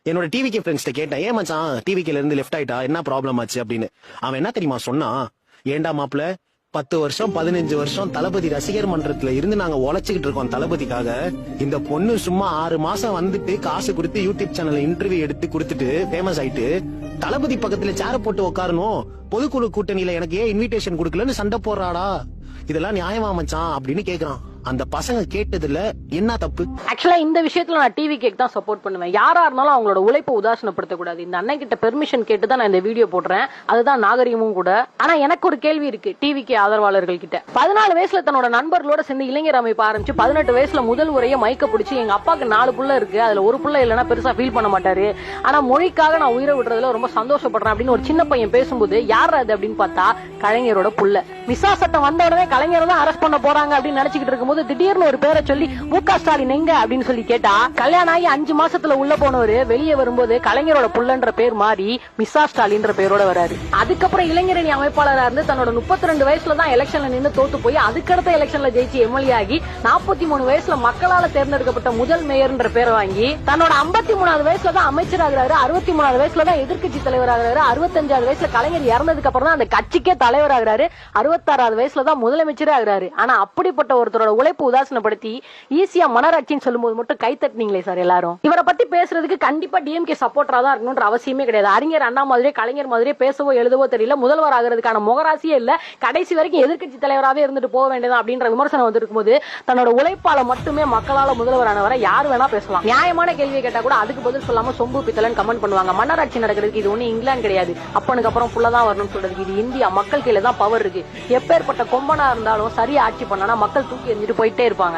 என்னோட டிவிக்கு ஃப்ரெண்ட்ஸ்ட்ட கேட்டேன், ஏன் மச்சான் டிவிக்கில இருந்து லெஃப்ட் ஆயிட்டா, என்ன ப்ராப்ளம் ஆச்சு அப்படின்னு. அவன் என்ன தெரியுமா சொன்னா, ஏண்டா மாப்ள 10 வருஷம் 15 வருஷம் தளபதி ரசிகர் மன்றத்துல இருந்து நாங்க உழைச்சுக்கிட்டு இருக்கோம் தளபதிக்காக. இந்த பொண்ணு சும்மா 6 மாசம் வந்துட்டு காசு கொடுத்து யூடியூப் சேனல்ல இன்டர்வியூ எடுத்து கொடுத்துட்டு ஃபேமஸ் ஆயிட்டு தளபதி பக்கத்துல சேர போட்டு உட்காரணும், பொதுக்குழு கூட்டணியில எனக்கு ஏன் இன்விடேஷன் கொடுக்கலன்னு சண்டை போடுறாடா, இதெல்லாம் நியாயமா மச்சான் அப்படின்னு கேக்குறான். அந்த பசங்க கேட்டதுல என்ன தப்பு? ஆக்சுவலா இந்த விஷயத்துல நான் டிவி கேக் தான் சப்போர்ட் பண்ணுவேன். யாரா இருந்தாலும் அவங்களோட உழைப்பை உதாசனப்படுத்த கூடாது. இந்த அண்ணன் கிட்ட பெர்மிஷன் கேட்டு தான் நான் இந்த வீடியோ போடுறேன், அதுதான் நாகரிகமும் கூட. ஆனா எனக்கு ஒரு கேள்வி இருக்கு டிவி கே ஆதரவாளர்கள் கிட்ட. 14 வயசுல தன்னோட நண்பர்களோட சேர்ந்து இளைஞர் அமைப்பு ஆரம்பிச்சு 18 வயசுல முதல் முறையை மைக்க பிடிச்சி, எங்க அப்பாக்கு 4 புள்ள இருக்கு, அதுல ஒரு புள்ள இல்லைன்னா பெருசா ஃபீல் பண்ண மாட்டாரு, ஆனா மொழிக்காக நான் உயிரை விடுறதுல ரொம்ப சந்தோஷப்படுறேன் அப்படின்னு ஒரு சின்ன பையன் பேசும்போது, யார் அது அப்படின்னு பார்த்தா கலைஞரோட புள்ள. மிசா சட்டம் வந்த உடனே கலைஞர் தான் அரெஸ்ட் பண்ண போறாங்க அப்படின்னு நினைச்சுக்கிட்டு இருக்கும்போது திடீர்னு ஒரு பேரை சொல்லி முக ஸ்டாலின் எங்க அப்படின்னு சொல்லி கேட்டா, கல்யாணம் ஆகி 5 மாசத்துல உள்ள போனவரு வெளியே வரும்போது கலைஞரோட புள்ளன்ற பேர் மாறி மிசா ஸ்டாலின்ற பேரோட வராரு. அதுக்கப்புறம் இளைஞரணி அமைப்பாளரா இருந்து தன்னோட 32 வயசுல தான் எலெக்ஷன்ல நின்று தோத்து போய் அதுக்கடுத்த எலெக்ஷன்ல ஜெயிச்சு எம்எல்ஏ ஆகி 43 வயசுல மக்களால தேர்ந்தெடுக்கப்பட்ட முதல் மேயர்ன்ற பேரை வாங்கி தன்னோட 53வது வயசுல தான் அமைச்சர் ஆகிறாரு, 63வது வயசுல தான் எதிர்கட்சி தலைவர் ஆகிறாரு, 65வது வயசுல கலைஞர் இறந்ததுக்கு அப்புறம் தான் அந்த கட்சிக்கே தலைவர் ஆகிறாரு, 66வது வயசுல தான் முதலமைச்சரே ஆகிறாரு. ஆனா அப்படிப்பட்ட ஒருத்தரோட உழைப்பு உதாசனப்படுத்தி ஈஸியா மனராட்சின்னு சொல்லும்போது மட்டும் கை தட்டினீங்களே சார் எல்லாரும். இவரை பத்தி பேசுறதுக்கு கண்டிப்பா டிஎம்கே சப்போர்ட்டரா தான் இருக்கணும்ன்ற அவசியமே கிடையாது. அறிஞர் அண்ணா மாதிரியே கலைஞர் மாதிரியே பேசவோ எழுதவோ தெரியல, முதல்வர் ஆகிறதுக்கான முகராசியே இல்ல, கடைசி வரைக்கும் எதிர்கட்சி தலைவராகவே இருந்துட்டு போக வேண்டியதான் அப்படின்ற விமர்சனம் வந்து இருக்கும்போது தன்னோட உழைப்பால மட்டுமே மக்களால முதல்வரானவரை யார் வேணா பேசலாம். நியாயமான கேள்வியை கேட்டா கூட அதுக்கு பதில் சொல்லாம சொம்பு பித்தலன்னு கமெண்ட் பண்ணுவாங்க. மன்னராட்சி நடக்கிறதுக்கு இது ஒண்ணு இங்கிலாந்து கிடையாது, அப்பனுக்கு அப்புறம் புள்ளதான் வரணும்னு சொல்றதுக்கு இது இந்தியா. மக்கள் கையில தான் பவர் இருக்கு. எப்பேற்பட்ட கொம்பனா இருந்தாலும் சரியா ஆட்சி பண்ணா மக்கள் தூக்கி எறிஞ்சிட்டு போயிட்டே இருப்பாங்க.